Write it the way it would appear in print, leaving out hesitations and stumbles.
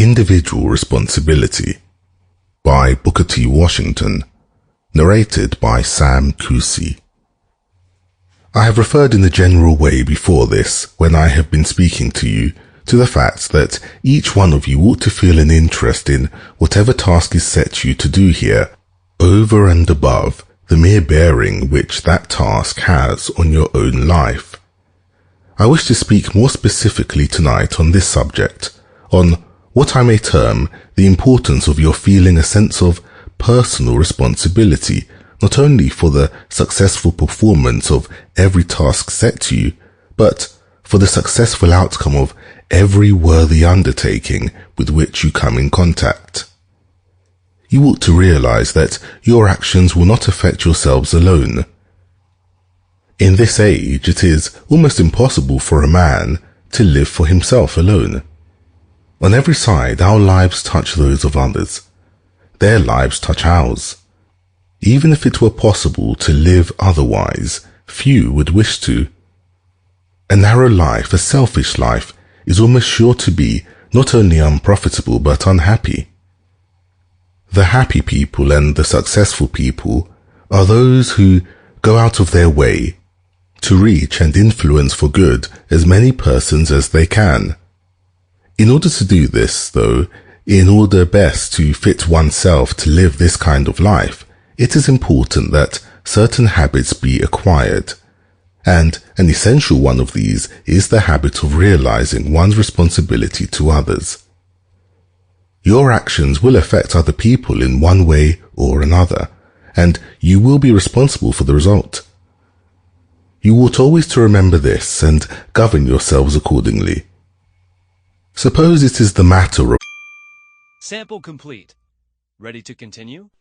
Individual Responsibility by Booker T. Washington, narrated by Sam Kusi. I have referred in a general way before this, when I have been speaking to you, to the fact that each one of you ought to feel an interest in whatever task is set you to do here, over and above the mere bearing which that task has on your own life. I wish to speak more specifically tonight on this subject, on what I may term the importance of your feeling a sense of personal responsibility, not only for the successful performance of every task set to you, but for the successful outcome of every worthy undertaking with which you come in contact. You ought to realize that your actions will not affect yourselves alone. In this age, it is almost impossible for a man to live for himself alone. On every side, our lives touch those of others. Their lives touch ours. Even if it were possible to live otherwise, few would wish to. A narrow life, a selfish life, is almost sure to be not only unprofitable but unhappy. The happy people and the successful people are those who go out of their way to reach and influence for good as many persons as they can. In order to do this, though, in order best to fit oneself to live this kind of life, it is important that certain habits be acquired, and an essential one of these is the habit of realizing one's responsibility to others. Your actions will affect other people in one way or another, and you will be responsible for the result. You ought always to remember this and govern yourselves accordingly. Suppose it is the matter of... Sample complete. Ready to continue?